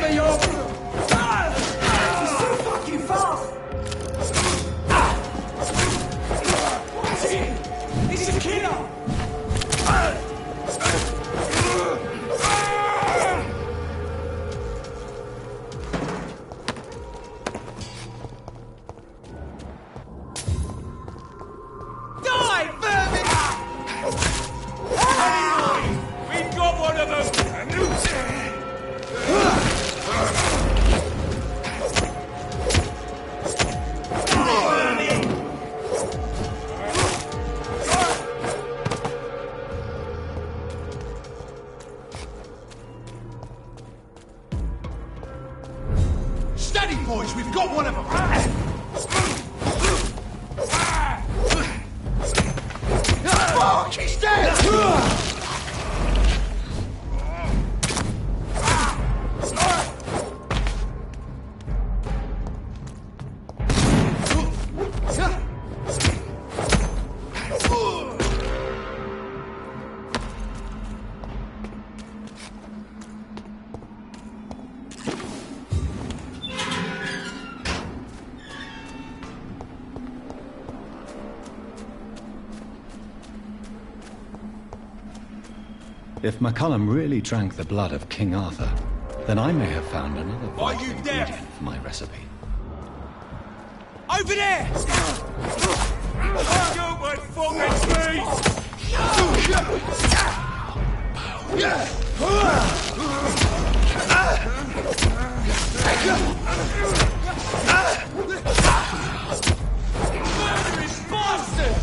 deliver your... He's so fucking fast! What's it? He's a killer! Steady, boys! We've got one of them! Fuck! He's dead! If McCullum really drank the blood of King Arthur, then I may have found another vital ingredient for my recipe. Over there! Go, my fucking Murderous bastard!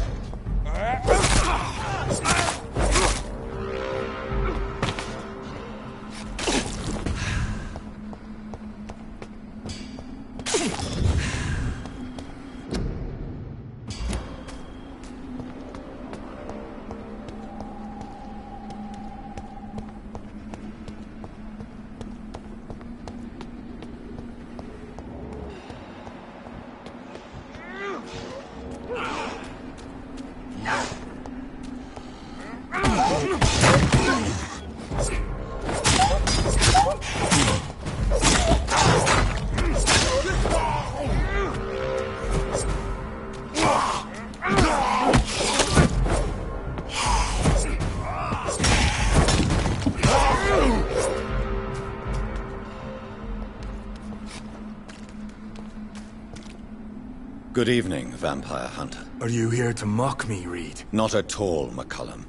Good evening, Vampire Hunter. Are you here to mock me, Reed? Not at all, McCullum.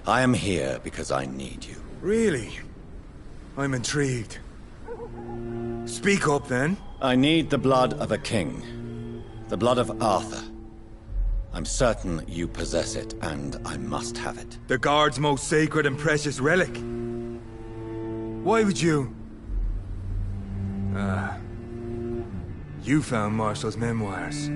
I am here because I need you. Really? I'm intrigued. Speak up, then. I need the blood of a king. The blood of Arthur. I'm certain you possess it, and I must have it. The Guard's most sacred and precious relic. Why would you... You found Marshall's memoirs.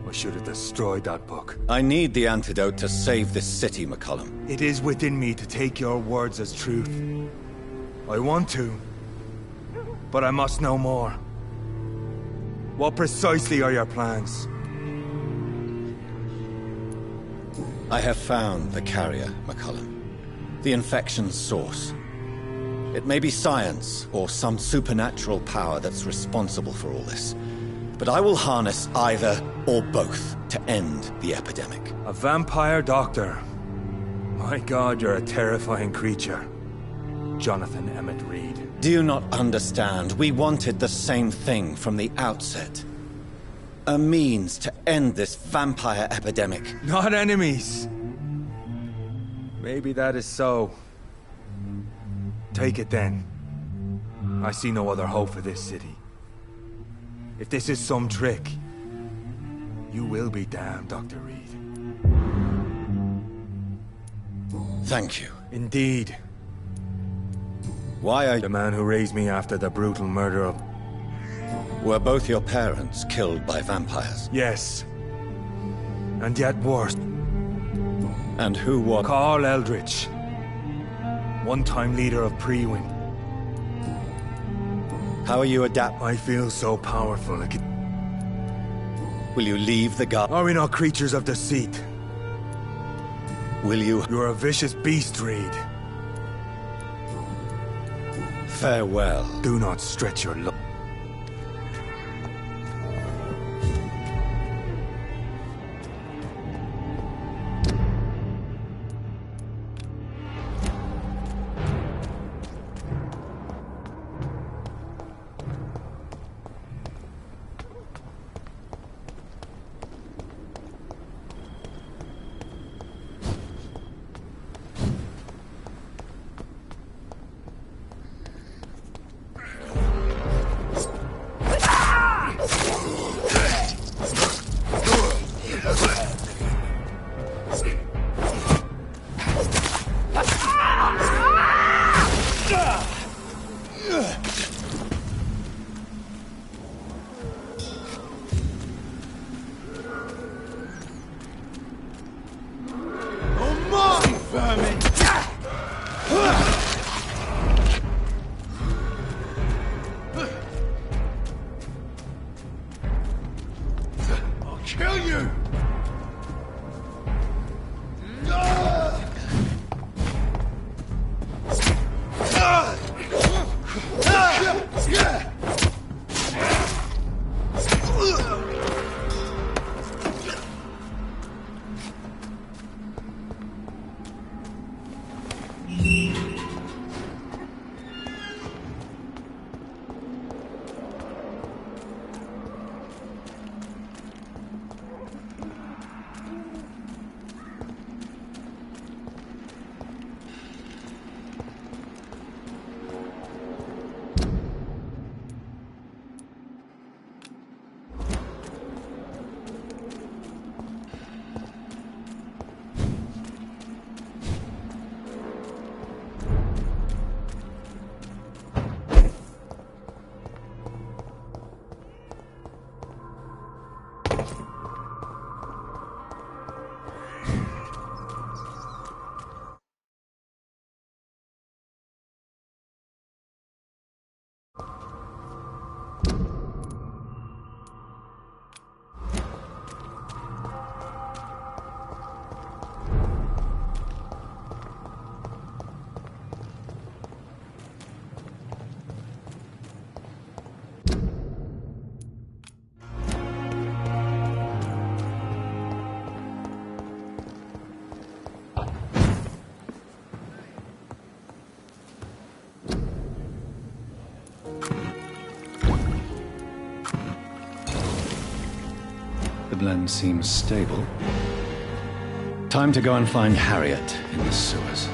I should have destroyed that book. I need the antidote to save this city, McCullum. It is within me to take your words as truth. I want to, but I must know more. What precisely are your plans? I have found the carrier, McCullum. The infection's source. It may be science or some supernatural power that's responsible for all this. But I will harness either or both to end the epidemic. A vampire doctor. My God, you're a terrifying creature. Jonathan Emmett Reed. Do you not understand? We wanted the same thing from the outset. A means to end this vampire epidemic. Not enemies. Maybe that is so. Take it then. I see no other hope for this city. If this is some trick, you will be damned, Dr. Reed. Thank you. Indeed. Why are The man who raised me after the brutal murder of... Were both your parents killed by vampires? Yes. And yet worse. And who was... Carl Eldritch. One-time leader of Pre-Win. How are you I feel so powerful. Will you leave the guard? Are we not creatures of deceit? Will you... You're a vicious beast, Reed. Farewell. Do not stretch your luck. Kill you! The blend seems stable. Time to go and find Harriet in the sewers.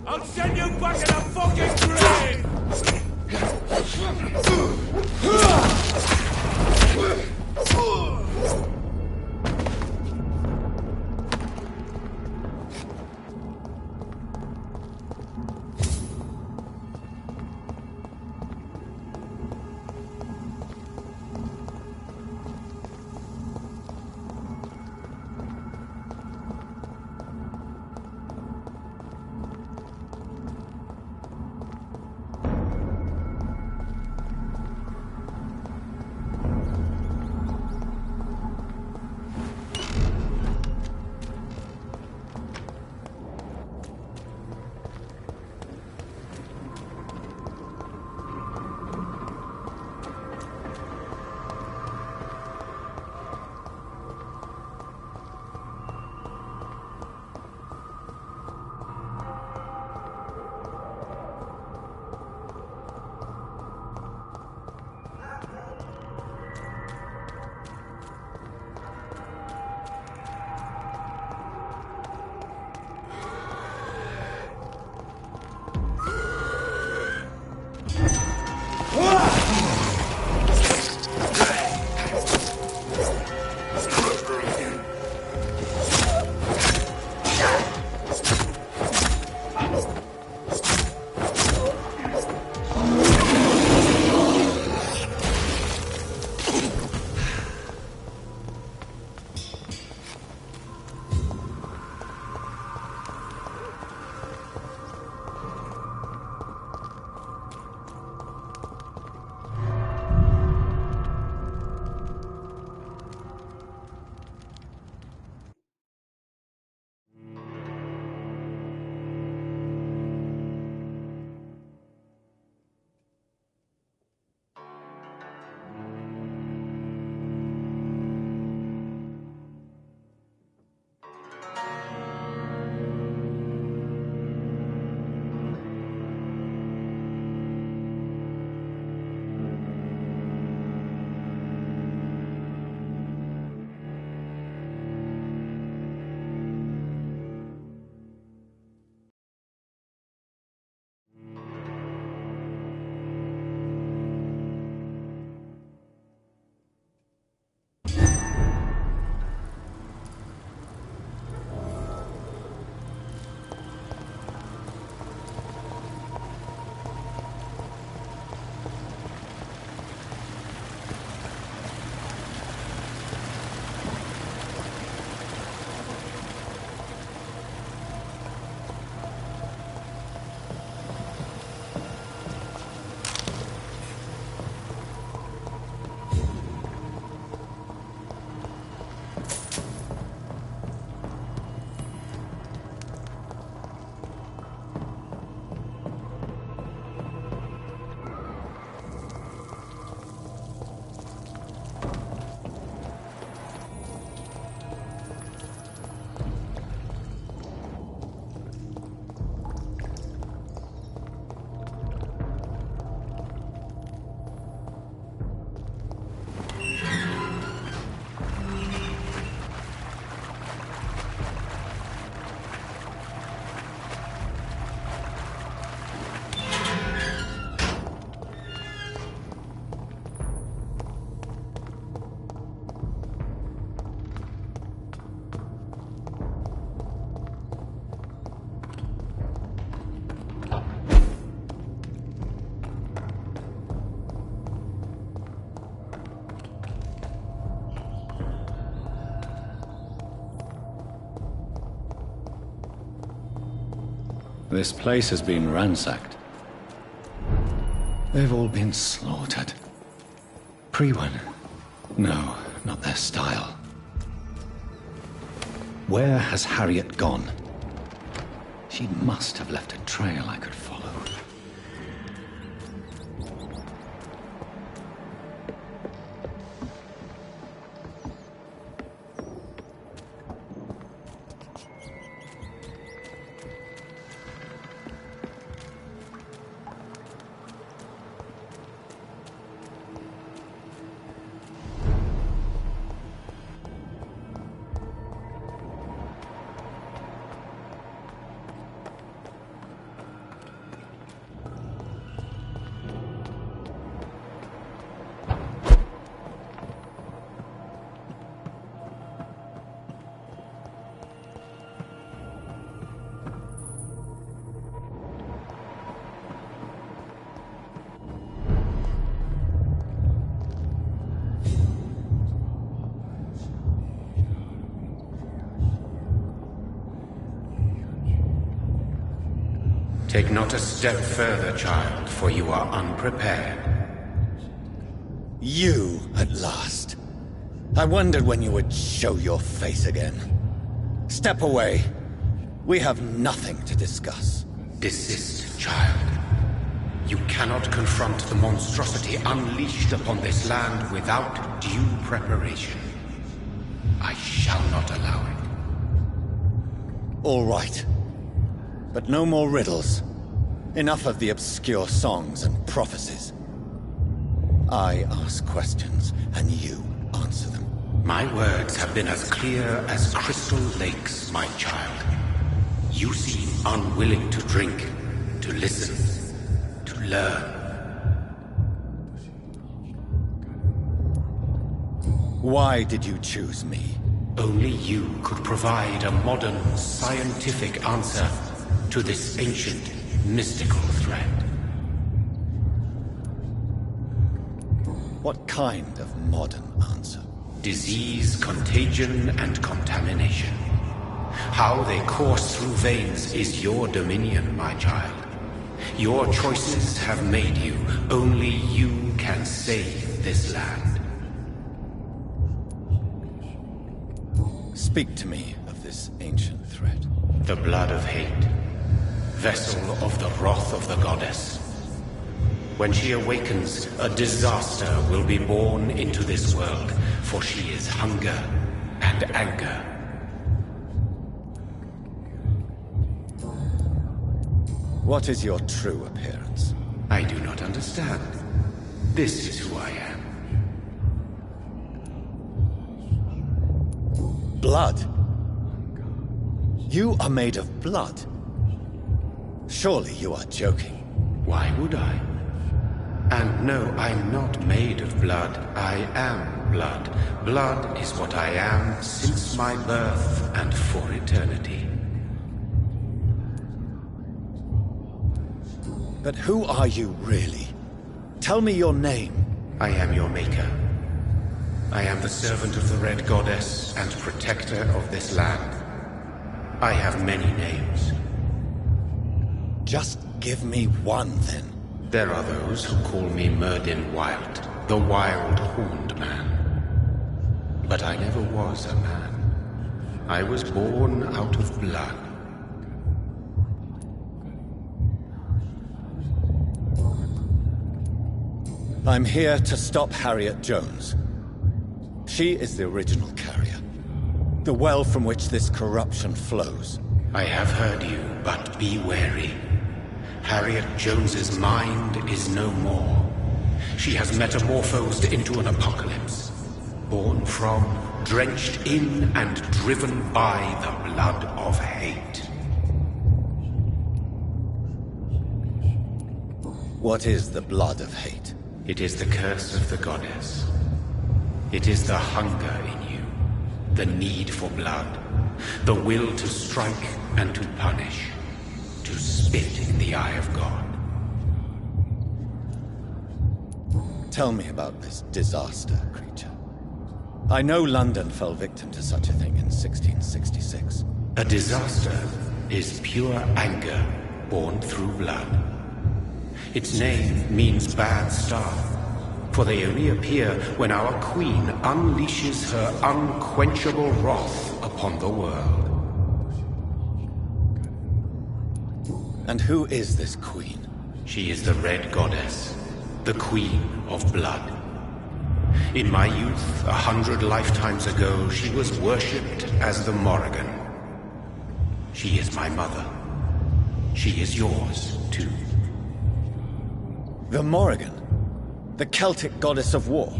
I'll send you back in a fucking grave! This place has been ransacked. They've all been slaughtered. Pre-one? No, not their style. Where has Harriet gone? She must have left a trail I could follow. Take not a step further, child, for you are unprepared. You, at last. I wondered when you would show your face again. Step away. We have nothing to discuss. Desist, child. You cannot confront the monstrosity unleashed upon this land without due preparation. I shall not allow it. All right. But no more riddles. Enough of the obscure songs and prophecies. I ask questions, and you answer them. My words have been as clear as crystal lakes, my child. You seem unwilling to drink, to listen, to learn. Why did you choose me? Only you could provide a modern, scientific answer to this ancient, mystical threat. What kind of modern answer? Disease, contagion, and contamination. How they course through veins is your dominion, my child. Your choices have made you. Only you can save this land. Speak to me of this ancient threat. The blood of hate. Vessel of the wrath of the goddess. When she awakens, a disaster will be born into this world, for she is hunger and anger. What is your true appearance? I do not understand. This is who I am. Blood? You are made of blood. Surely you are joking. Why would I? And no, I'm not made of blood. I am blood. Blood is what I am since my birth and for eternity. But who are you really? Tell me your name. I am your maker. I am the servant of the Red Goddess and protector of this land. I have many names. Just give me one, then. There are those who call me Myrddin Wild, the Wild Horned Man. But I never was a man. I was born out of blood. I'm here to stop Harriet Jones. She is the original carrier. The well from which this corruption flows. I have heard you, but be wary. Harriet Jones's mind is no more. She has metamorphosed into an apocalypse. Born from, drenched in, and driven by the blood of hate. What is the blood of hate? It is the curse of the goddess. It is the hunger in you, the need for blood, the will to strike and to punish, to spit in the eye of God. Tell me about this disaster, creature. I know London fell victim to such a thing in 1666. A disaster is pure anger born through blood. Its name means bad star, for they only appear when our queen unleashes her unquenchable wrath upon the world. And who is this queen? She is the Red Goddess, the Queen of Blood. In my youth, 100 lifetimes ago, she was worshipped as the Morrigan. She is my mother. She is yours, too. The Morrigan? The Celtic goddess of war?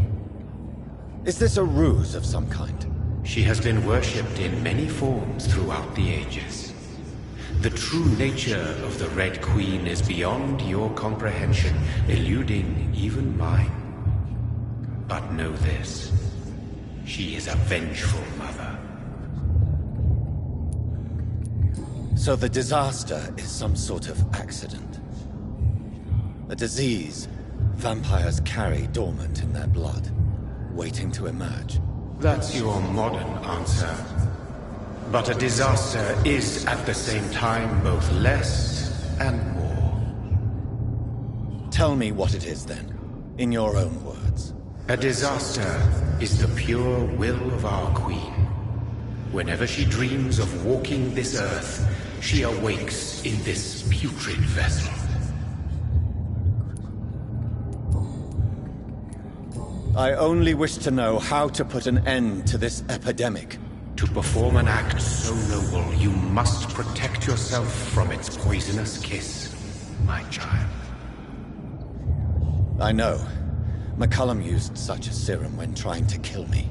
Is this a ruse of some kind? She has been worshipped in many forms throughout the ages. The true nature of the Red Queen is beyond your comprehension, eluding even mine. But know this, she is a vengeful mother. So the disaster is some sort of accident. A disease vampires carry dormant in their blood, waiting to emerge. That's your modern answer. But a disaster is at the same time both less and more. Tell me what it is then, in your own words. A disaster is the pure will of our queen. Whenever she dreams of walking this earth, she awakes in this putrid vessel. I only wish to know how to put an end to this epidemic. To perform an act so noble, you must protect yourself from its poisonous kiss, my child. I know. McCullum used such a serum when trying to kill me.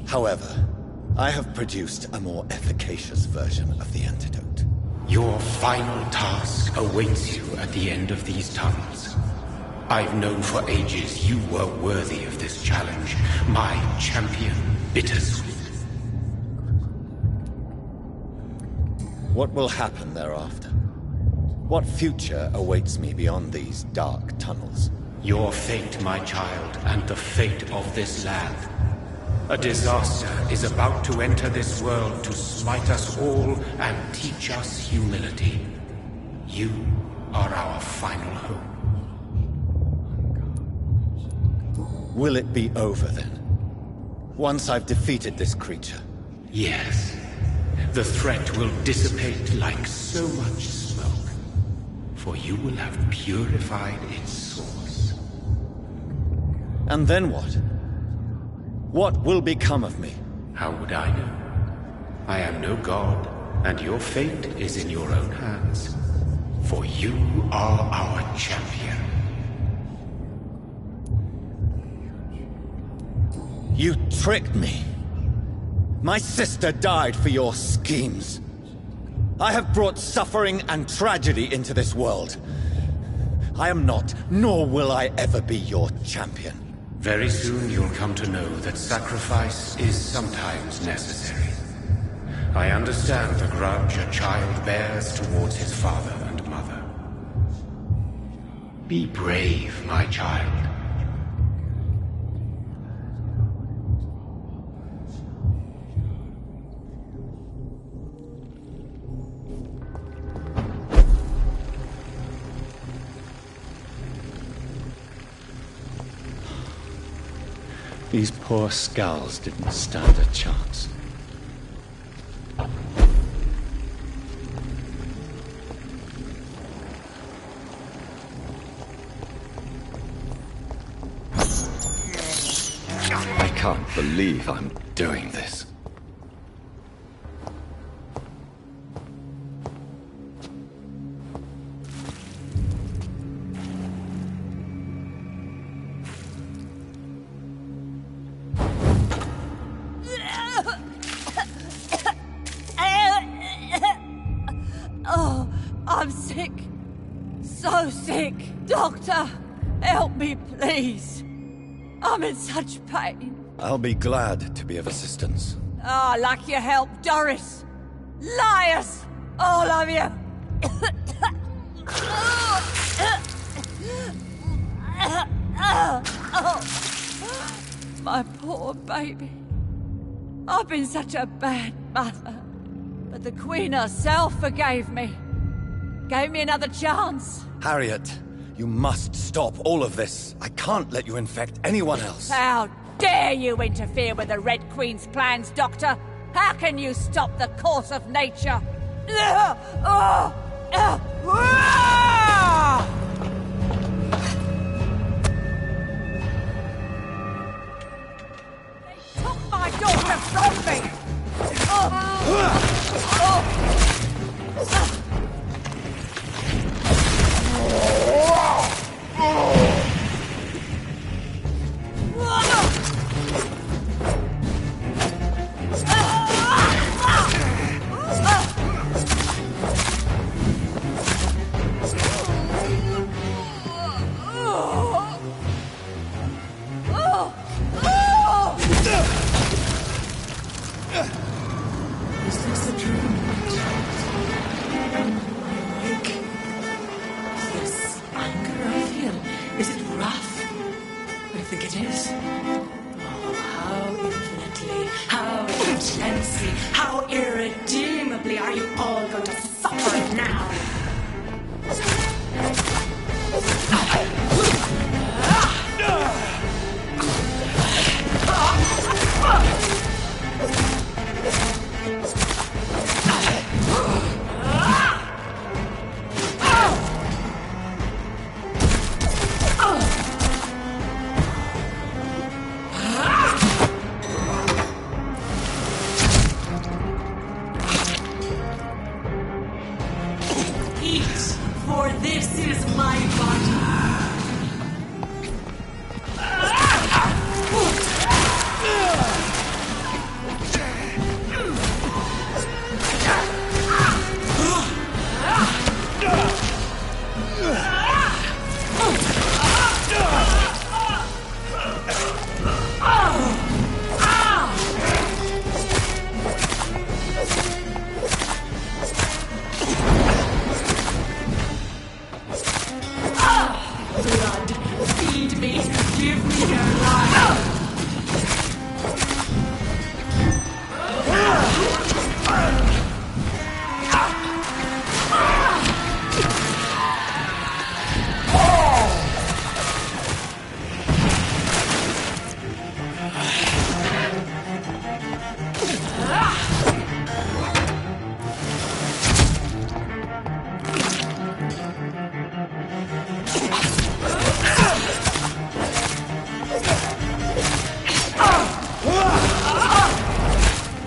However, I have produced a more efficacious version of the antidote. Your final task awaits you at the end of these tunnels. I've known for ages you were worthy of this challenge, my champion, Bittersweet. What will happen thereafter? What future awaits me beyond these dark tunnels? Your fate, my child, and the fate of this land. A disaster is about to enter this world to smite us all and teach us humility. You are our final hope. Will it be over then? Once I've defeated this creature? Yes. The threat will dissipate like so much smoke, for you will have purified its source. And then what? What will become of me? How would I know? I am no god, and your fate is in your own hands. For you are our champion. You tricked me. My sister died for your schemes. I have brought suffering and tragedy into this world. I am not, nor will I ever be your champion. Very soon you'll come to know that sacrifice is sometimes necessary. I understand the grudge a child bears towards his father and mother. Be brave, my child. These poor skulls didn't stand a chance. I can't believe I'm doing this. Oh, I'm sick. So sick. Doctor, help me, please. I'm in such pain. I'll be glad to be of assistance. Ah, like your help, Doris. Liars! All of you! My poor baby. I've been such a bad mother. But the Queen herself forgave me. Gave me another chance. Harriet, you must stop all of this. I can't let you infect anyone else. How dare you interfere with the Red Queen's plans, Doctor? How can you stop the course of nature? They took my daughter from me! Is this a dream? Awake? This anger I feel, is it wrath? I think it is. Oh, how infinitely, how intensely, how irredeemably are you all going to suffer it now? Eat, for this is my body. Blood, feed me, give me your life.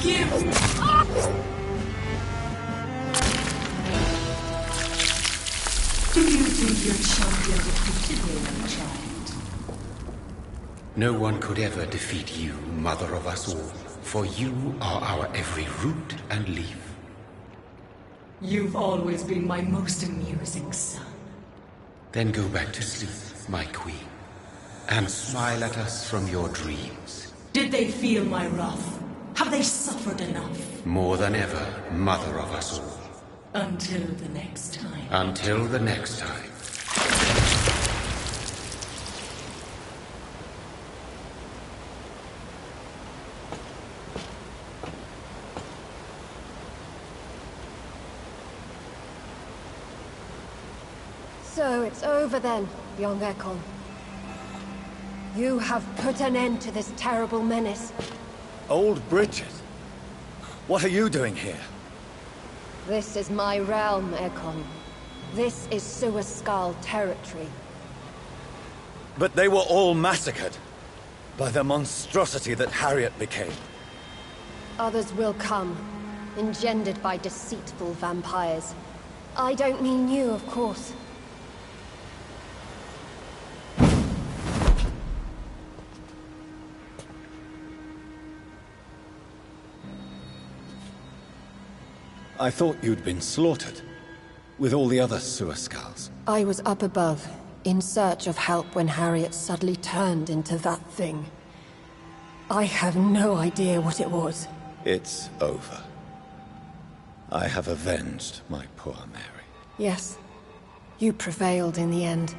Give me. Do you think your champion defeated me, my child? No one could ever defeat you, mother of us all, for you are our every root and leaf. You've always been my most amusing son. Then go back to sleep, my queen, and smile at us from your dreams. Did they feel my wrath? Have they suffered enough? More than ever, mother of us all. Until the next time. Until the next time. So it's over then, young Ekon. You have put an end to this terrible menace. Old Bridget? What are you doing here? This is my realm, Ekon. This is Suaskal territory. But they were all massacred by the monstrosity that Harriet became. Others will come, engendered by deceitful vampires. I don't mean you, of course. I thought you'd been slaughtered, with all the other Suaskals. I was up above, in search of help when Harriet suddenly turned into that thing. I have no idea what it was. It's over. I have avenged my poor Mary. Yes, you prevailed in the end.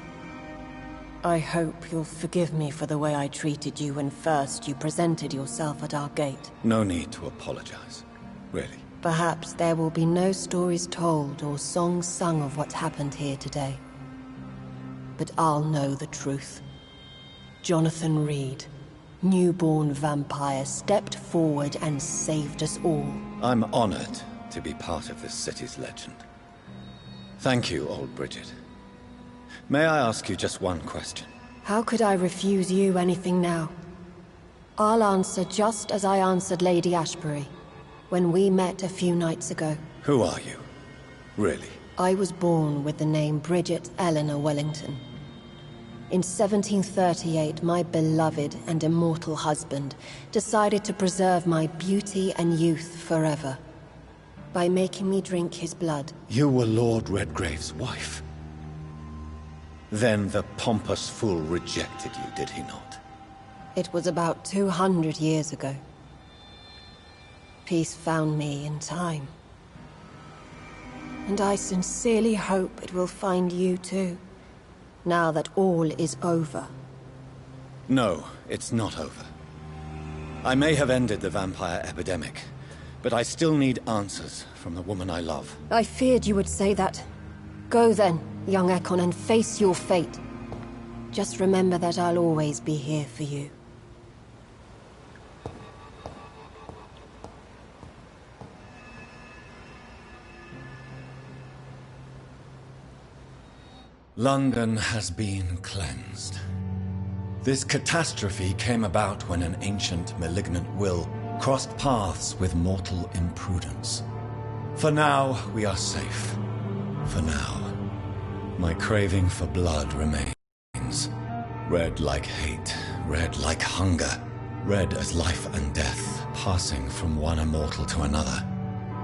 I hope you'll forgive me for the way I treated you when first you presented yourself at our gate. No need to apologize, really. Perhaps there will be no stories told or songs sung of what happened here today. But I'll know the truth. Jonathan Reed, newborn vampire, stepped forward and saved us all. I'm honored to be part of this city's legend. Thank you, old Bridget. May I ask you just one question? How could I refuse you anything now? I'll answer just as I answered Lady Ashbury when we met a few nights ago. Who are you? Really? I was born with the name Bridget Eleanor Wellington. In 1738, my beloved and immortal husband decided to preserve my beauty and youth forever by making me drink his blood. You were Lord Redgrave's wife. Then the pompous fool rejected you, did he not? It was about 200 years ago. Peace found me in time. And I sincerely hope it will find you too, now that all is over. No, it's not over. I may have ended the vampire epidemic, but I still need answers from the woman I love. I feared you would say that. Go then, young Ekon, and face your fate. Just remember that I'll always be here for you. London has been cleansed. This catastrophe came about when an ancient malignant will crossed paths with mortal imprudence. For now, we are safe. For now. My craving for blood remains. Red like hate, red like hunger, red as life and death, passing from one immortal to another,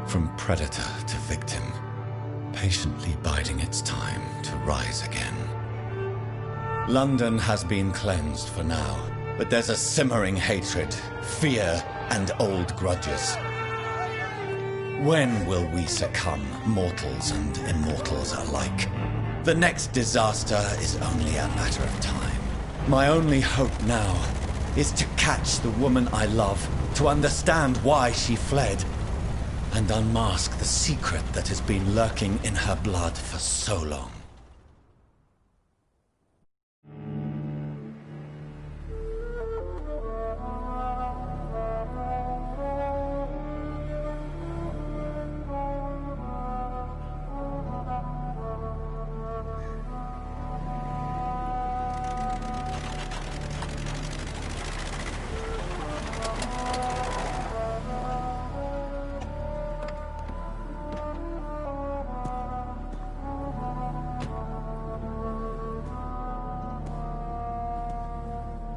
from predator to victim, patiently biding its time to rise again. London has been cleansed for now, but there's a simmering hatred, fear, and old grudges. When will we succumb, mortals and immortals alike? The next disaster is only a matter of time. My only hope now is to catch the woman I love, to understand why she fled, and unmask the secret that has been lurking in her blood for so long.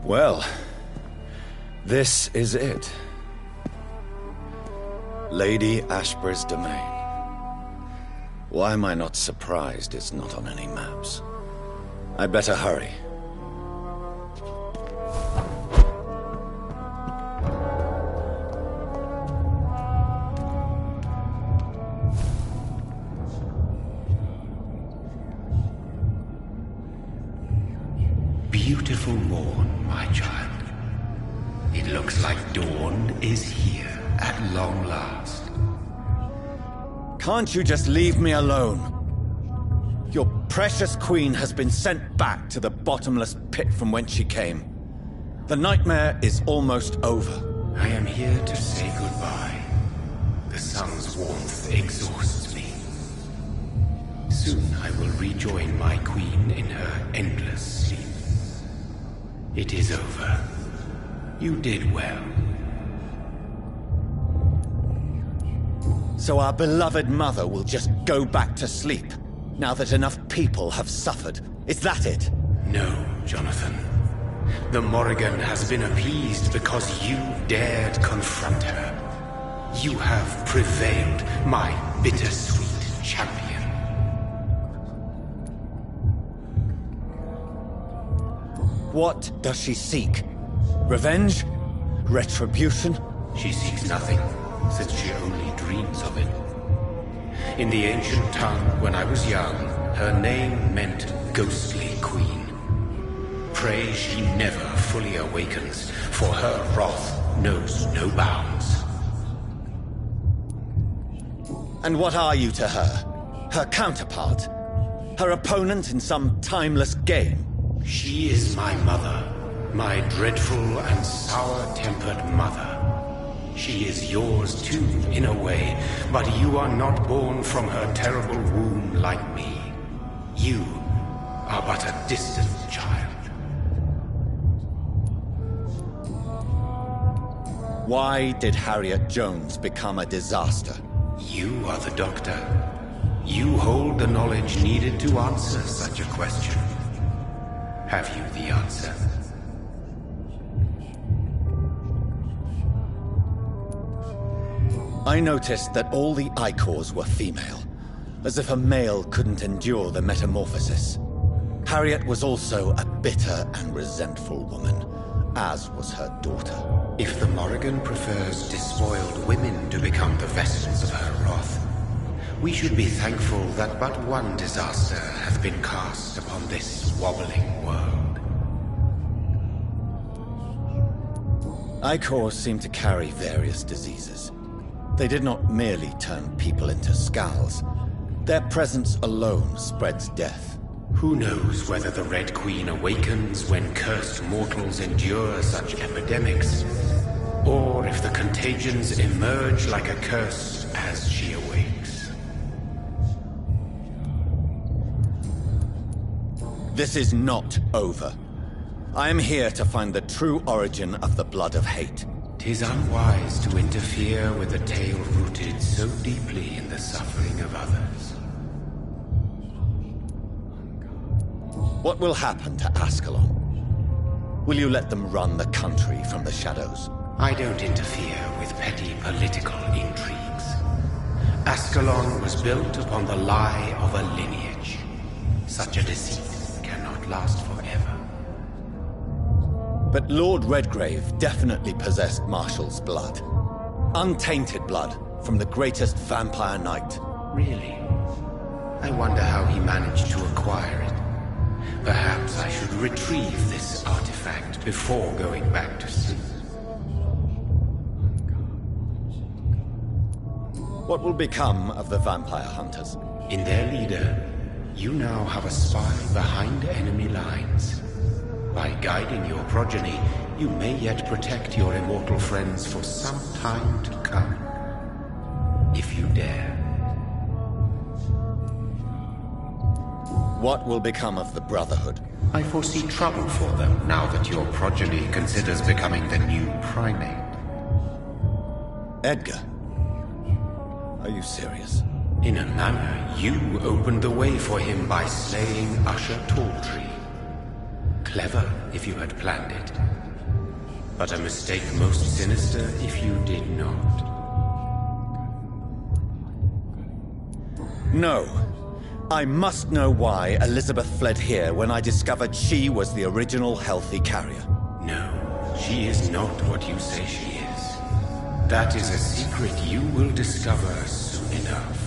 Well, this is it. Lady Ashbury's domain. Why am I not surprised it's not on any maps? I'd better hurry. Beautiful morn, my child. It looks like dawn is here at long last. Can't you just leave me alone? Your precious queen has been sent back to the bottomless pit from whence she came. The nightmare is almost over. I am here to say goodbye. The sun's warmth exhausts me. Soon I will rejoin my queen in her endless sleep. It is over. You did well. So our beloved mother will just go back to sleep, now that enough people have suffered. Is that it? No, Jonathan. The Morrigan has been appeased because you dared confront her. You have prevailed, my bittersweet champion. What does she seek? Revenge? Retribution? She seeks nothing, since she only dreams of it. In the ancient tongue, when I was young, her name meant Ghostly Queen. Pray she never fully awakens, for her wrath knows no bounds. And what are you to her? Her counterpart? Her opponent in some timeless game? She is my mother. My dreadful and sour-tempered mother. She is yours too, in a way, but you are not born from her terrible womb like me. You are but a distant child. Why did Harriet Jones become a disaster? You are the doctor. You hold the knowledge needed to answer such a question. Have you the answer? I noticed that all the Icors were female, as if a male couldn't endure the metamorphosis. Harriet was also a bitter and resentful woman, as was her daughter. If the Morrigan prefers despoiled women to become the vessels of her wrath, we should be thankful that but one disaster hath been cast upon this wobbling world. Icors seem to carry various diseases. They did not merely turn people into skulls. Their presence alone spreads death. Who knows whether the Red Queen awakens when cursed mortals endure such epidemics, or if the contagions emerge like a curse as she awakes. This is not over. I am here to find the true origin of the blood of hate. 'Tis unwise to interfere with a tale rooted so deeply in the suffering of others. What will happen to Ascalon? Will you let them run the country from the shadows? I don't interfere with petty political intrigues. Ascalon was built upon the lie of a lineage. Such a deceit cannot last forever. But Lord Redgrave definitely possessed Marshall's blood. Untainted blood from the greatest vampire knight. Really? I wonder how he managed to acquire it. Perhaps I should retrieve this artifact before going back to sleep. What will become of the vampire hunters? In their leader, you now have a spy behind enemy lines. By guiding your progeny, you may yet protect your immortal friends for some time to come. If you dare. What will become of the Brotherhood? I foresee trouble for them now that your progeny considers becoming the new primate. Edgar? Are you serious? In a manner, you opened the way for him by slaying Usher Talltree. Clever if you had planned it, but a mistake most sinister if you did not. No. I must know why Elizabeth fled here when I discovered she was the original healthy carrier. No, she is not what you say she is. That is a secret you will discover soon enough.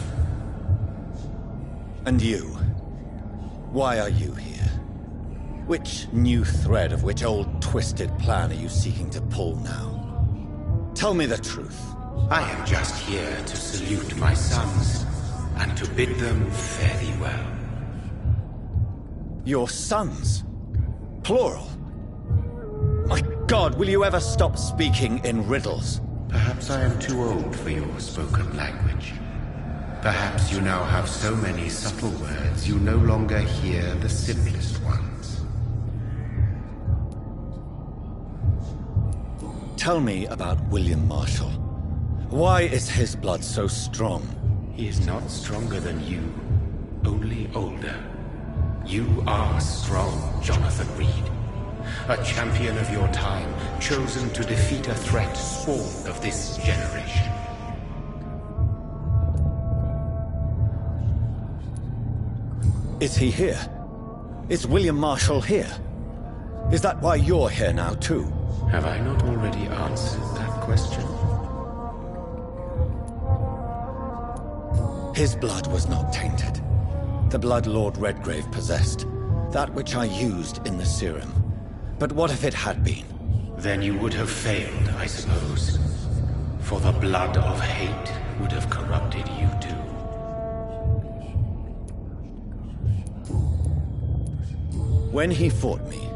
And you? Why are you here? Which new thread of which old twisted plan are you seeking to pull now? Tell me the truth. I am just here to salute my sons, and to bid them fare thee well. Your sons? Plural? My God, will you ever stop speaking in riddles? Perhaps I am too old for your spoken language. Perhaps you now have so many subtle words you no longer hear the simplest ones. Tell me about William Marshall. Why is his blood so strong? He is not stronger than you, only older. You are strong, Jonathan Reed. A champion of your time, chosen to defeat a threat spawned of this generation. Is he here? Is William Marshall here? Is that why you're here now, too? Have I not already answered that question? His blood was not tainted. The blood Lord Redgrave possessed. That which I used in the serum. But what if it had been? Then you would have failed, I suppose. For the blood of hate would have corrupted you too. When he fought me,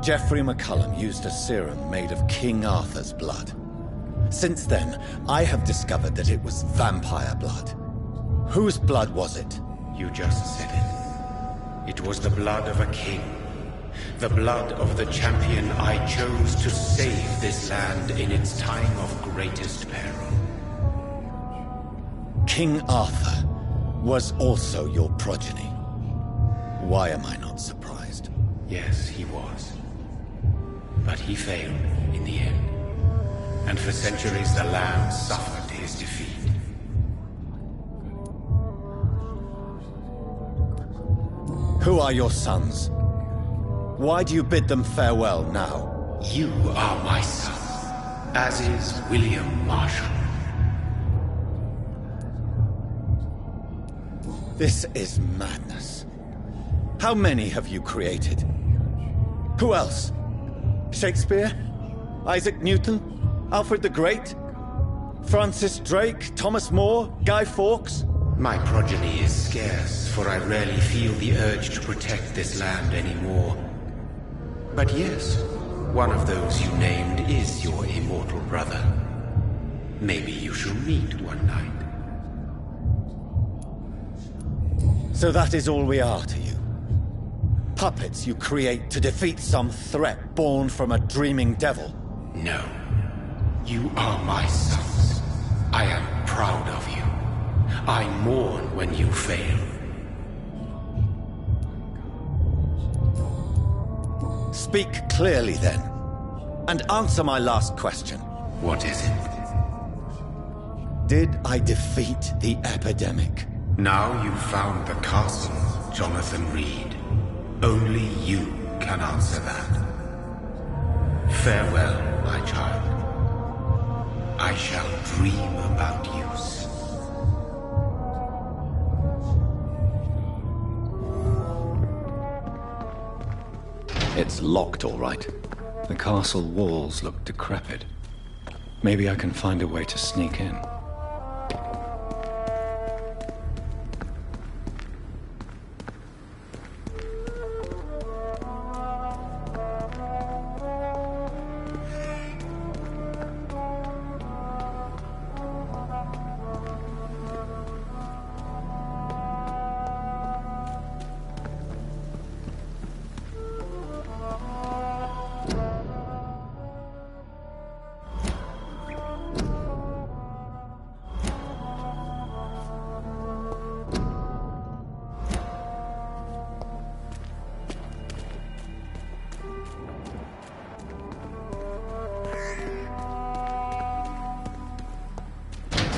Geoffrey McCullum used a serum made of King Arthur's blood. Since then, I have discovered that it was vampire blood. Whose blood was it? You just said it. It was the blood of a king. The blood of the champion I chose to save this land in its time of greatest peril. King Arthur was also your progeny. Why am I not surprised? Yes, he was. But he failed in the end. And for centuries the land suffered his defeat. Who are your sons? Why do you bid them farewell now? You are my son, as is William Marshall. This is madness. How many have you created? Who else? Shakespeare? Isaac Newton? Alfred the Great? Francis Drake? Thomas More? Guy Fawkes? My progeny is scarce, for I rarely feel the urge to protect this land anymore. But yes, one of those you named is your immortal brother. Maybe you shall meet one night. So that is all we are to you? Puppets you create to defeat some threat born from a dreaming devil? No. You are my sons. I am proud of you. I mourn when you fail. Speak clearly then, and answer my last question. What is it? Did I defeat the epidemic? Now you've found the castle, Jonathan Reed. Only you can answer that. Farewell, my child. I shall dream about you soon. It's locked, all right. The castle walls look decrepit. Maybe I can find a way to sneak in.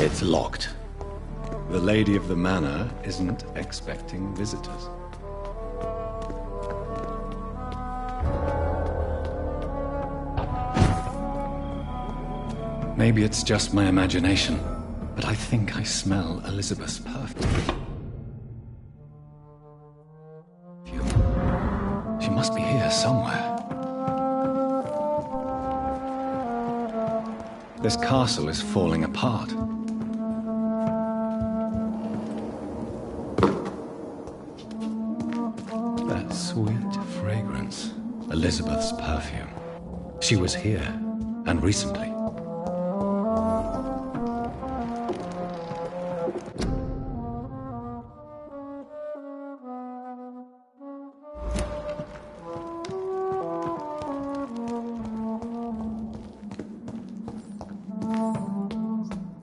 It's locked. The lady of the manor isn't expecting visitors. Maybe it's just my imagination, but I think I smell Elizabeth's perfume. She must be here somewhere. This castle is falling apart. That sweet fragrance. Elizabeth's perfume. She was here, and recently.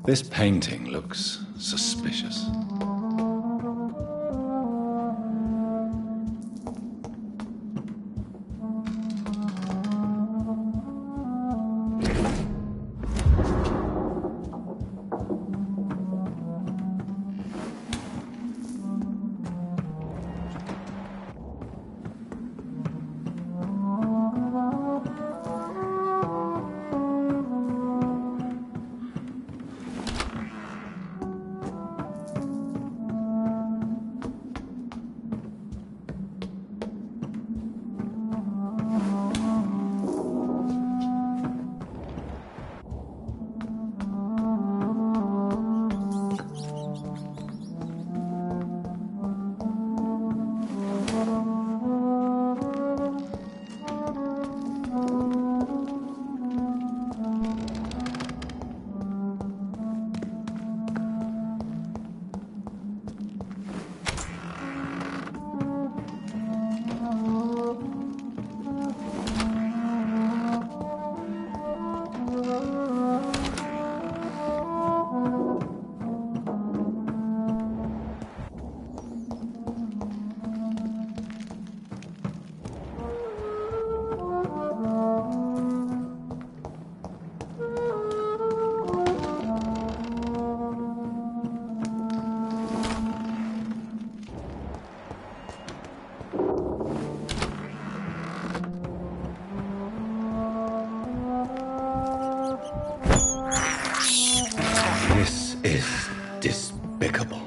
This painting looks suspicious. despicable.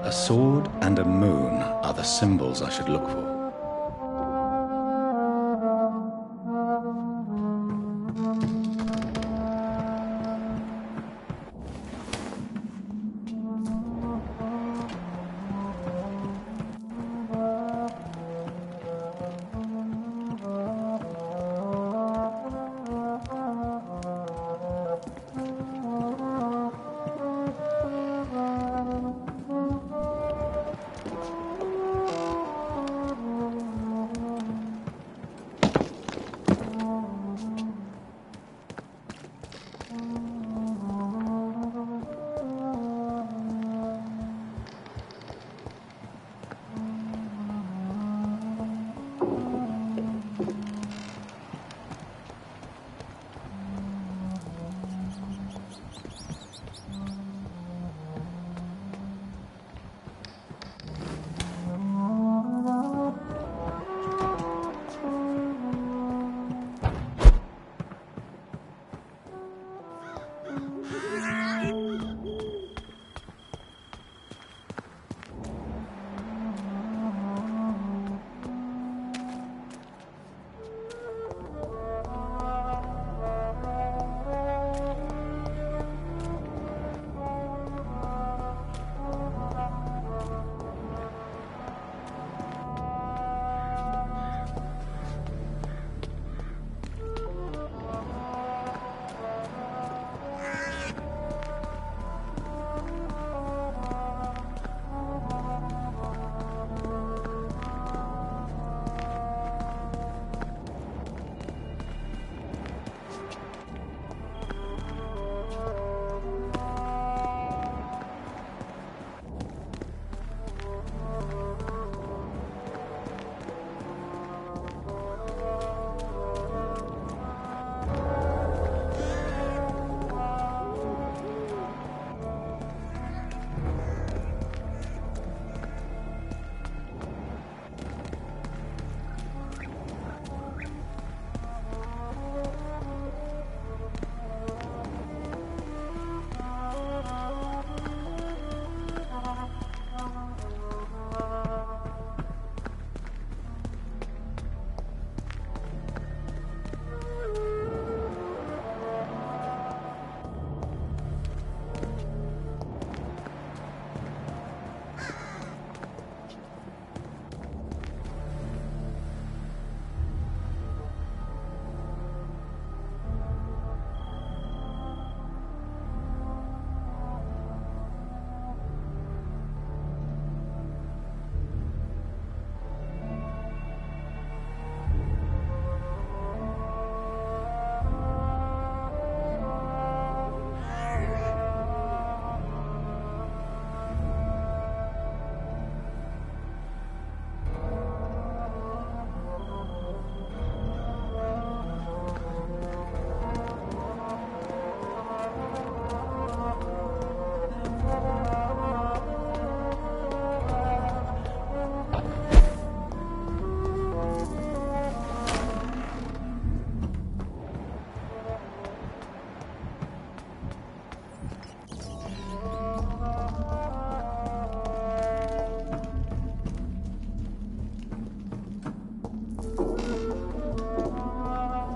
A sword and a moon are the symbols I should look for.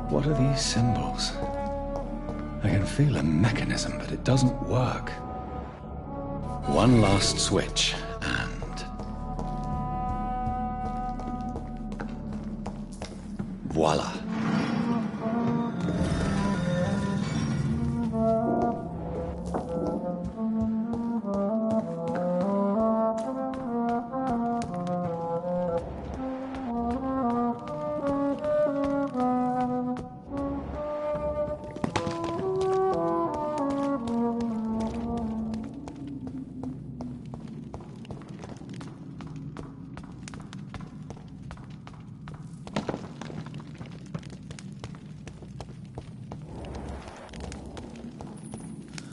What are these symbols? I can feel a mechanism, but it doesn't work. One last switch, and... voila.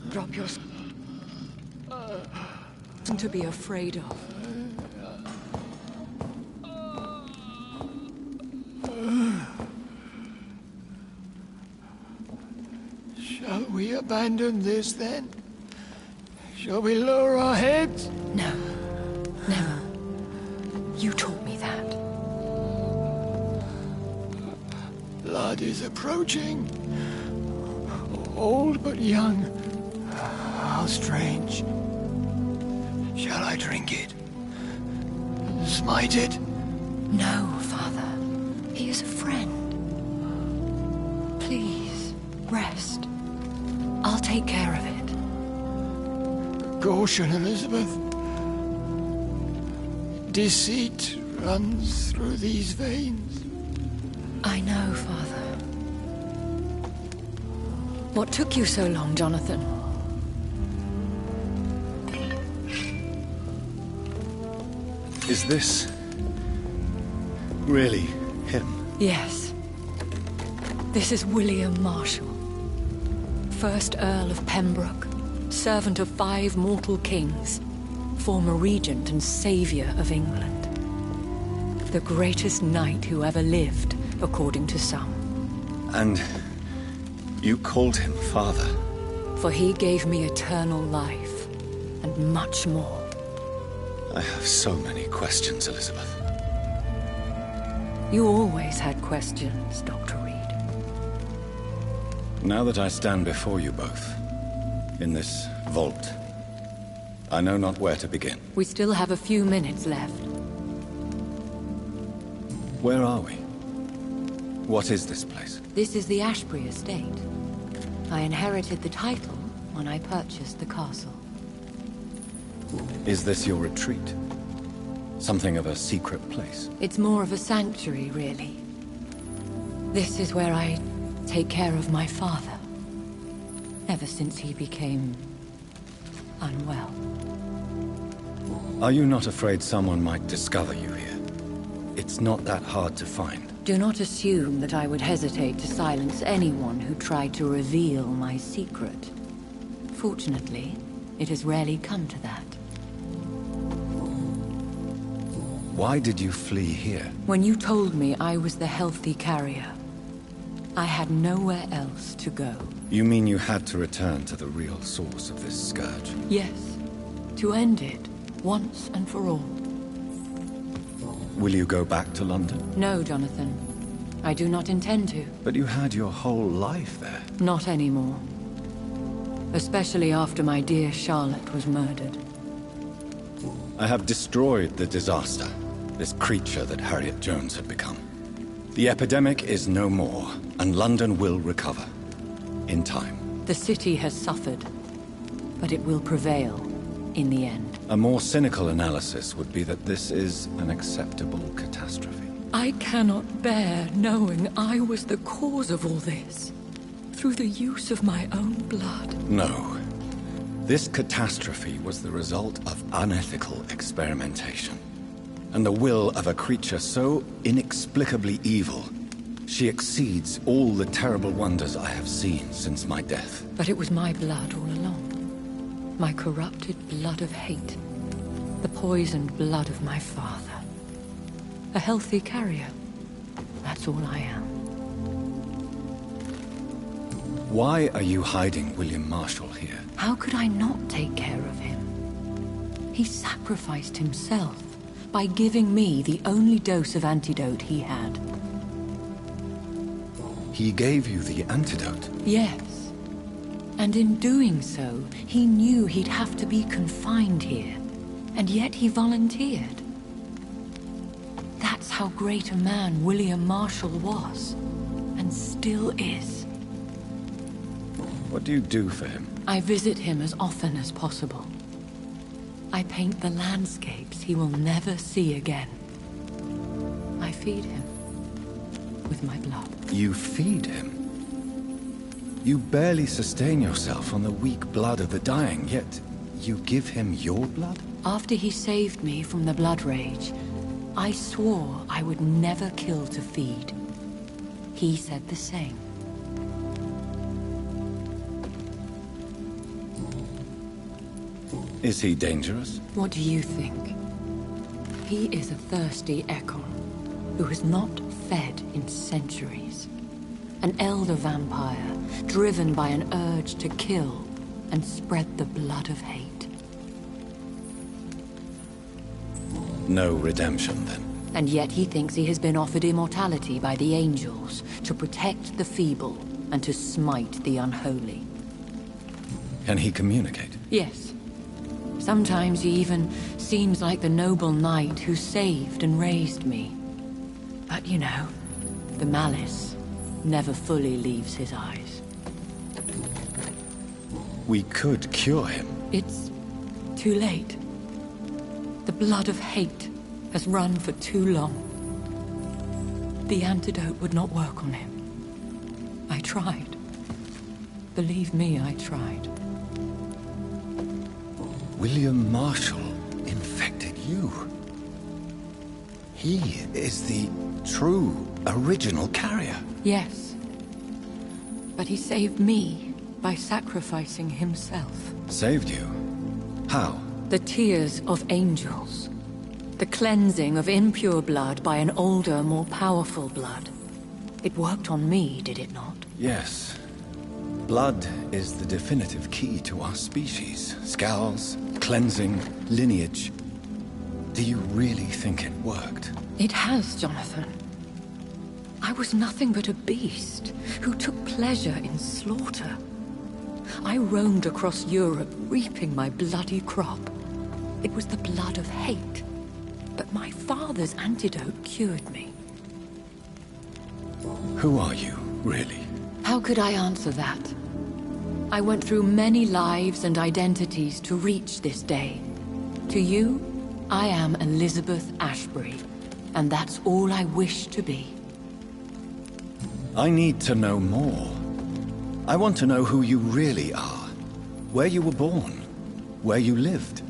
Drop your... Nothing to be afraid of. Shall we abandon this then? Shall we lower our heads? No. Never. You taught me that. Blood is approaching. Old but young. How strange. Shall I drink it? Smite it? No, Father. He is a friend. Please, rest. I'll take care of it. Caution, Elizabeth. Deceit runs through these veins. I know, Father. What took you so long, Jonathan? Is this really him? Yes. This is William Marshall, 1st Earl of Pembroke, servant of 5 mortal kings, former regent and saviour of England. The greatest knight who ever lived, according to some. And you called him father? For he gave me eternal life, and much more. I have so many questions, Elizabeth. You always had questions, Dr. Reed. Now that I stand before you both, in this vault, I know not where to begin. We still have a few minutes left. Where are we? What is this place? This is the Ashbury estate. I inherited the title when I purchased the castle. Is this your retreat? Something of a secret place? It's more of a sanctuary, really. This is where I take care of my father. Ever since he became unwell. Are you not afraid someone might discover you here? It's not that hard to find. Do not assume that I would hesitate to silence anyone who tried to reveal my secret. Fortunately, it has rarely come to that. Why did you flee here? When you told me I was the healthy carrier, I had nowhere else to go. You mean you had to return to the real source of this scourge? Yes, to end it, once and for all. Will you go back to London? No, Jonathan. I do not intend to. But you had your whole life there. Not anymore. Especially after my dear Charlotte was murdered. I have destroyed the disaster, this creature that Harriet Jones had become. The epidemic is no more, and London will recover. In time. The city has suffered, but it will prevail in the end. A more cynical analysis would be that this is an acceptable catastrophe. I cannot bear knowing I was the cause of all this, through the use of my own blood. No. This catastrophe was the result of unethical experimentation, and the will of a creature so inexplicably evil, she exceeds all the terrible wonders I have seen since my death. But it was my blood all along. My corrupted blood of hate. The poisoned blood of my father. A healthy carrier. That's all I am. Why are you hiding William Marshall here? How could I not take care of him? He sacrificed himself by giving me the only dose of antidote he had. He gave you the antidote? Yes. And in doing so, he knew he'd have to be confined here. And yet he volunteered. That's how great a man William Marshall was. And still is. What do you do for him? I visit him as often as possible. I paint the landscapes he will never see again. I feed him with my blood. You feed him? You barely sustain yourself on the weak blood of the dying, yet you give him your blood? After he saved me from the blood rage, I swore I would never kill to feed. He said the same. Is he dangerous? What do you think? He is a thirsty Ekon who has not fed in centuries. An elder vampire, driven by an urge to kill and spread the blood of hate. No redemption, then? And yet he thinks he has been offered immortality by the angels to protect the feeble and to smite the unholy. Can he communicate? Yes. Sometimes he even seems like the noble knight who saved and raised me. But you know, the malice never fully leaves his eyes. We could cure him. It's too late. The blood of hate has run for too long. The antidote would not work on him. I tried. Believe me, I tried. William Marshall infected you. He is the true, original carrier. Yes. But he saved me by sacrificing himself. Saved you? How? The tears of angels. The cleansing of impure blood by an older, more powerful blood. It worked on me, did it not? Yes. Blood is the definitive key to our species. Scowls, cleansing, lineage. Do you really think it worked? It has, Jonathan. I was nothing but a beast who took pleasure in slaughter. I roamed across Europe, reaping my bloody crop. It was the blood of hate. But my father's antidote cured me. Who are you, really? How could I answer that? I went through many lives and identities to reach this day. To you, I am Elizabeth Ashbury, and that's all I wish to be. I need to know more. I want to know who you really are. Where you were born. Where you lived.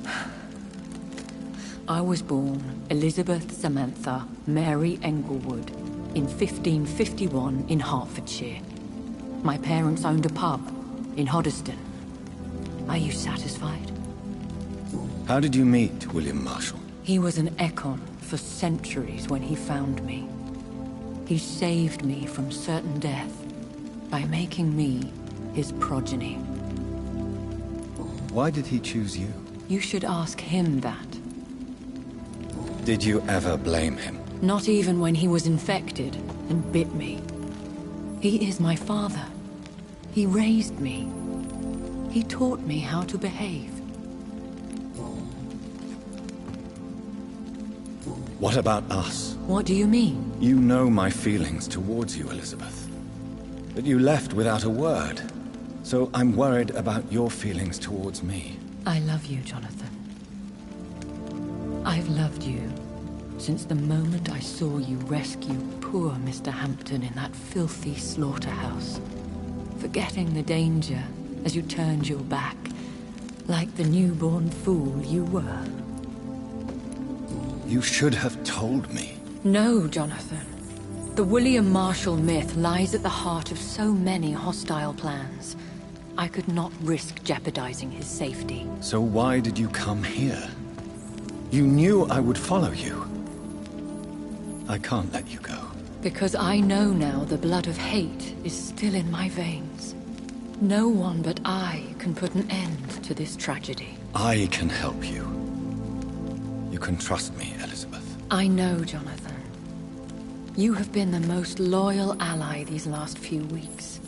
I was born Elizabeth Samantha Mary Englewood in 1551 in Hertfordshire. My parents owned a pub in Hoddesdon. Are you satisfied? How did you meet William Marshall? He was an Econ for centuries when he found me. He saved me from certain death by making me his progeny. Why did he choose you? You should ask him that. Did you ever blame him? Not even when he was infected and bit me. He is my father. He raised me. He taught me how to behave. What about us? What do you mean? You know my feelings towards you, Elizabeth. But you left without a word. So I'm worried about your feelings towards me. I love you, Jonathan. I've loved you since the moment I saw you rescue poor Mr. Hampton in that filthy slaughterhouse. Forgetting the danger as you turned your back, like the newborn fool you were. You should have told me. No, Jonathan. The William Marshall myth lies at the heart of so many hostile plans. I could not risk jeopardizing his safety. So why did you come here? You knew I would follow you. I can't let you go. Because I know now the blood of hate is still in my veins. No one but I can put an end to this tragedy. I can help you. You can trust me, Elizabeth. I know, Jonathan. You have been the most loyal ally these last few weeks.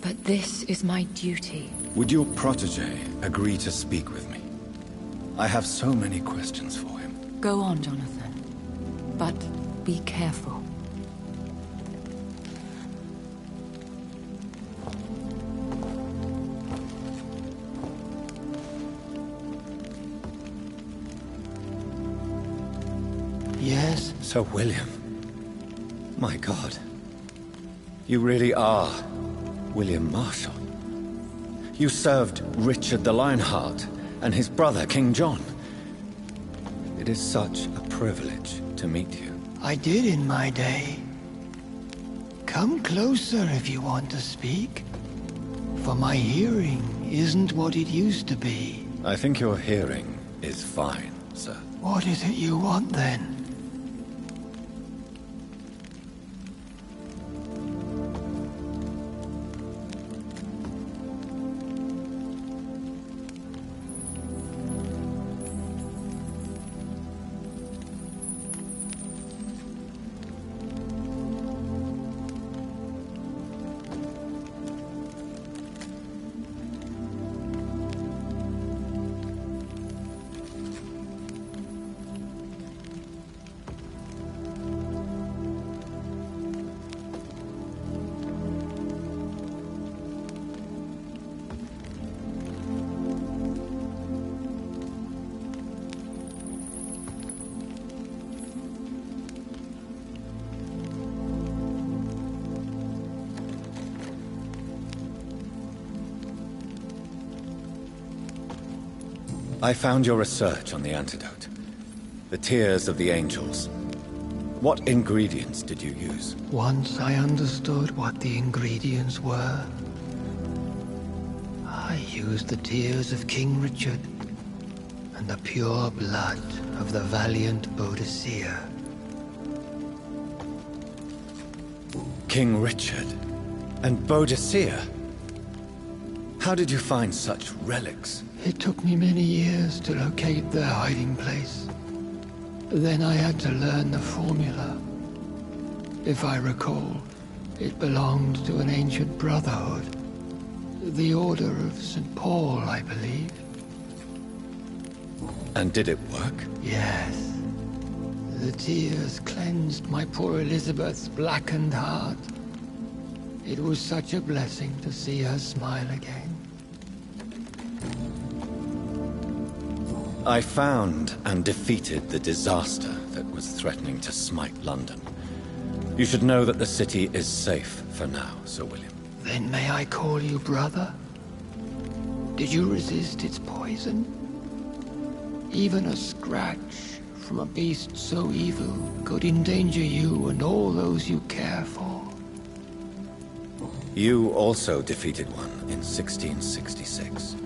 But this is my duty. Would your protege agree to speak with me? I have so many questions for him. Go on, Jonathan. But be careful. Yes? Sir William. My God. You really are William Marshall. You served Richard the Lionheart and his brother, King John. It is such a privilege to meet you. I did in my day. Come closer if you want to speak. For my hearing isn't what it used to be. I think your hearing is fine, sir. What is it you want then? I found your research on the antidote. The tears of the angels. What ingredients did you use? Once I understood what the ingredients were, I used the tears of King Richard and the pure blood of the valiant Boadicea. King Richard and Boadicea? How did you find such relics? It took me many years to locate their hiding place. Then I had to learn the formula. If I recall, it belonged to an ancient brotherhood. The Order of St. Paul, I believe. And did it work? Yes. The tears cleansed my poor Elizabeth's blackened heart. It was such a blessing to see her smile again. I found and defeated the disaster that was threatening to smite London. You should know that the city is safe for now, Sir William. Then may I call you brother? Did you resist its poison? Even a scratch from a beast so evil could endanger you and all those you care for. You also defeated one in 1666.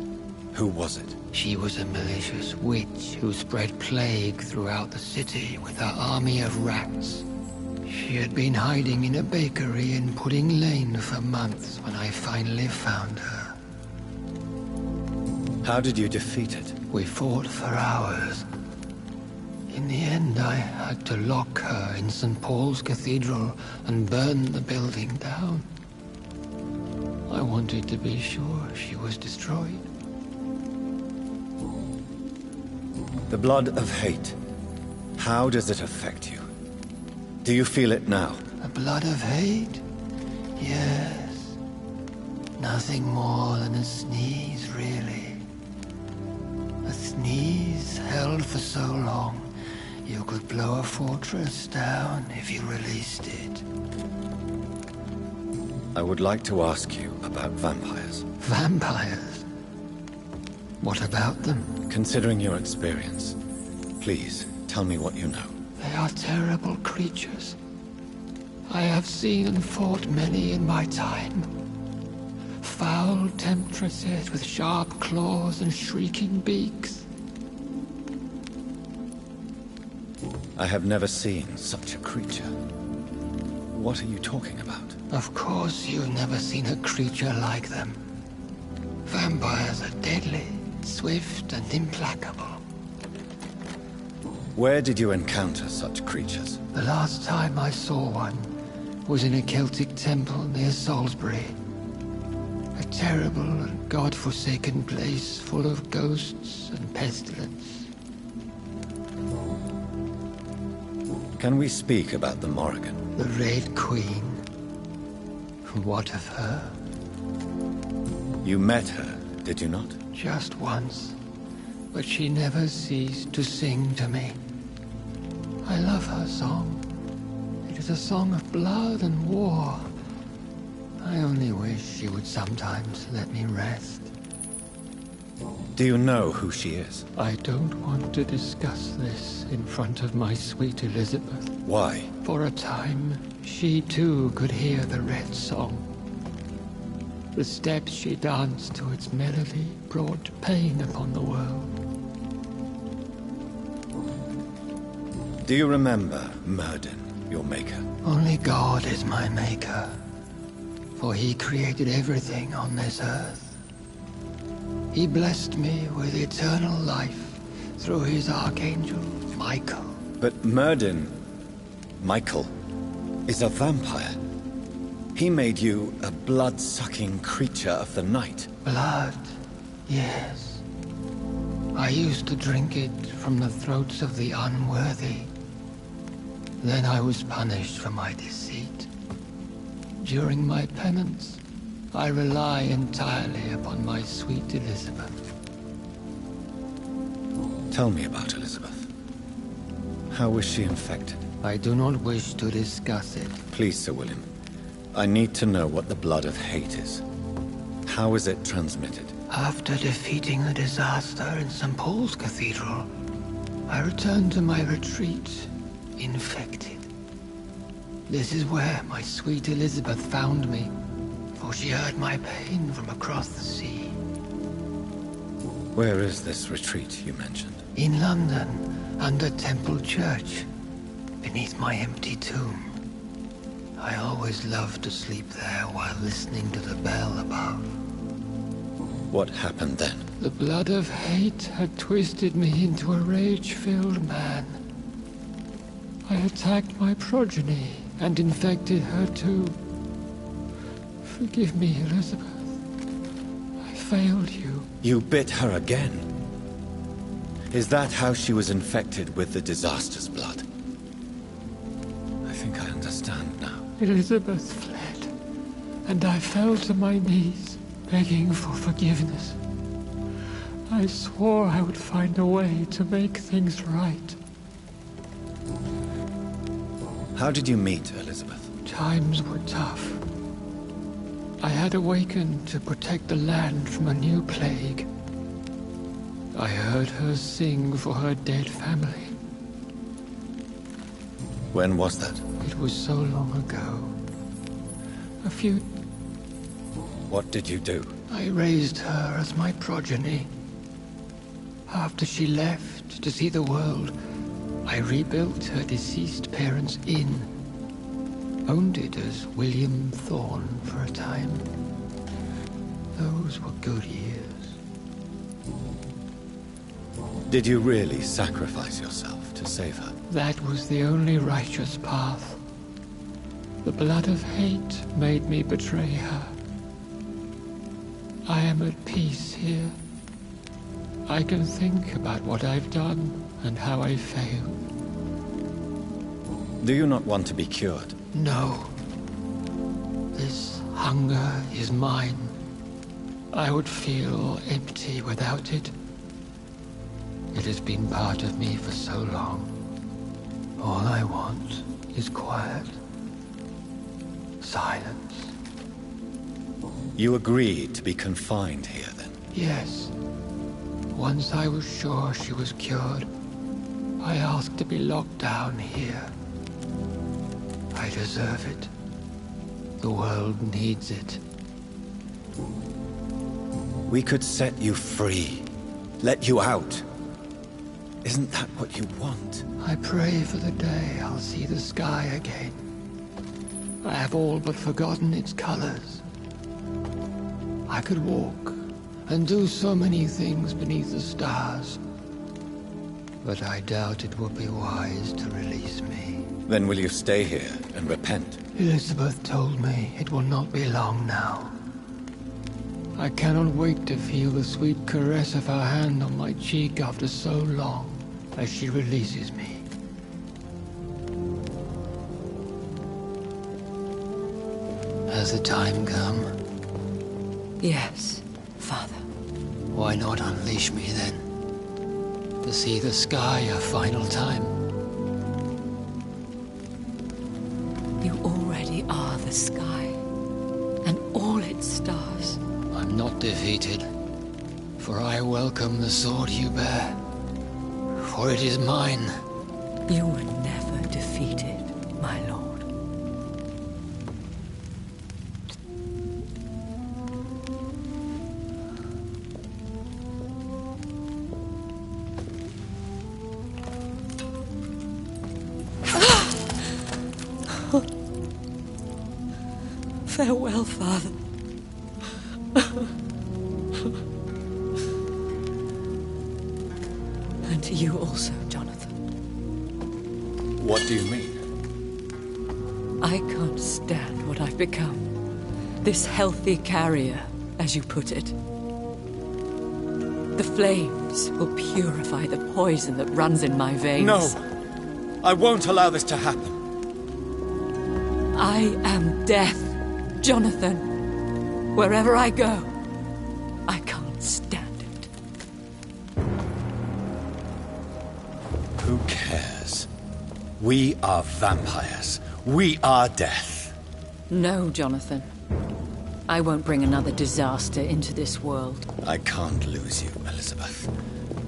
Who was it? She was a malicious witch who spread plague throughout the city with her army of rats. She had been hiding in a bakery in Pudding Lane for months when I finally found her. How did you defeat it? We fought for hours. In the end, I had to lock her in St. Paul's Cathedral and burn the building down. I wanted to be sure she was destroyed. The blood of hate. How does it affect you? Do you feel it now? The blood of hate? Yes. Nothing more than a sneeze, really. A sneeze held for so long, you could blow a fortress down if you released it. I would like to ask you about vampires. Vampires? What about them? Considering your experience, please tell me what you know. They are terrible creatures. I have seen and fought many in my time. Foul temptresses with sharp claws and shrieking beaks. I have never seen such a creature. What are you talking about? Of course you've never seen a creature like them. Vampires are deadly, swift and implacable. Where did you encounter such creatures? The last time I saw one was in a Celtic temple near Salisbury. A terrible and god-forsaken place full of ghosts and pestilence. Can we speak about the Morrigan? The Red Queen. What of her? You met her, did you not? Just once. But she never ceased to sing to me. I love her song. It is a song of blood and war. I only wish she would sometimes let me rest. Do you know who she is? I don't want to discuss this in front of my sweet Elizabeth. Why? For a time, she too could hear the Red Song. The steps she danced to its melody brought pain upon the world. Do you remember Myrddin, your maker? Only God is my maker, for he created everything on this earth. He blessed me with eternal life through his archangel, Michael. But Myrddin, Michael, is a vampire. He made you a blood-sucking creature of the night. Blood, yes. I used to drink it from the throats of the unworthy. Then I was punished for my deceit. During my penance, I rely entirely upon my sweet Elizabeth. Tell me about Elizabeth. How was she infected? I do not wish to discuss it. Please, Sir William. I need to know what the blood of hate is. How is it transmitted? After defeating the disaster in St. Paul's Cathedral, I returned to my retreat, infected. This is where my sweet Elizabeth found me, for she heard my pain from across the sea. Where is this retreat you mentioned? In London, under Temple Church, beneath my empty tomb. I always loved to sleep there while listening to the bell above. What happened then? The blood of hate had twisted me into a rage-filled man. I attacked my progeny and infected her too. Forgive me, Elizabeth. I failed you. You bit her again? Is that how she was infected with the disaster's blood? I think I understand now. Elizabeth fled, and I fell to my knees, begging for forgiveness. I swore I would find a way to make things right. How did you meet Elizabeth? Times were tough. I had awakened to protect the land from a new plague. I heard her sing for her dead family. When was that? It was so long ago. A few... What did you do? I raised her as my progeny. After she left to see the world, I rebuilt her deceased parents' inn. Owned it as William Thorne for a time. Those were good years. Did you really sacrifice yourself to save her? That was the only righteous path. The blood of hate made me betray her. I am at peace here. I can think about what I've done and how I failed. Do you not want to be cured? No. This hunger is mine. I would feel empty without it. It has been part of me for so long. All I want is quiet. Silence. You agreed to be confined here, then? Yes. Once I was sure she was cured, I asked to be locked down here. I deserve it. The world needs it. We could set you free. Let you out. Isn't that what you want? I pray for the day I'll see the sky again. I have all but forgotten its colors. I could walk and do so many things beneath the stars. But I doubt it would be wise to release me. Then will you stay here and repent? Elizabeth told me it will not be long now. I cannot wait to feel the sweet caress of her hand on my cheek after so long, as she releases me. Has the time come? Yes, Father. Why not unleash me then? To see the sky a final time? You already are the sky, and all its stars. I'm not defeated, for I welcome the sword you bear, for it is mine. You were never defeated, my lord. Farewell, Father. And to you also, Jonathan. What do you mean? I can't stand what I've become. This healthy carrier, as you put it. The flames will purify the poison that runs in my veins. No! I won't allow this to happen. I am death, Jonathan. Wherever I go, I can't stand it. Who cares? We are vampires. We are death. No, Jonathan. I won't bring another disaster into this world. I can't lose you, Elizabeth.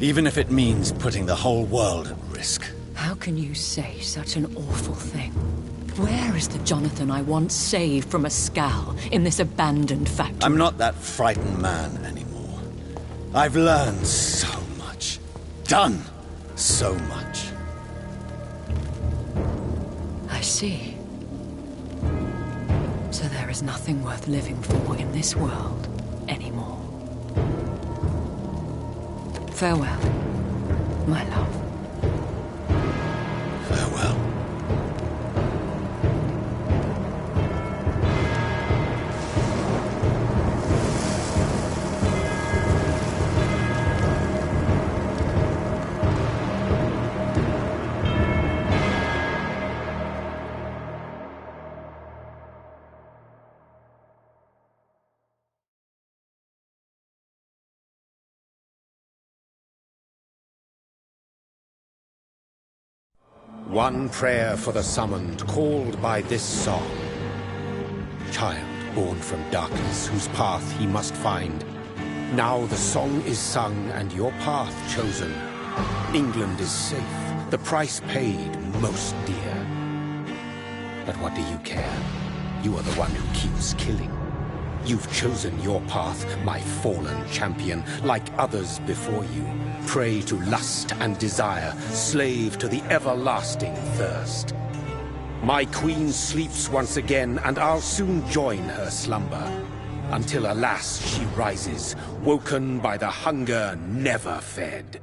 Even if it means putting the whole world at risk. How can you say such an awful thing? Where is the Jonathan I once saved from a scowl in this abandoned factory? I'm not that frightened man anymore. I've learned so much. Done so much. I see. So there is nothing worth living for in this world anymore. Farewell, my love. Farewell. One prayer for the summoned, called by this song. Child born from darkness, whose path he must find. Now the song is sung and your path chosen. England is safe, the price paid most dear. But what do you care? You are the one who keeps killing. You've chosen your path, my fallen champion, like others before you. Prey to lust and desire, slave to the everlasting thirst. My queen sleeps once again, and I'll soon join her slumber. Until, alas, she rises, woken by the hunger never fed.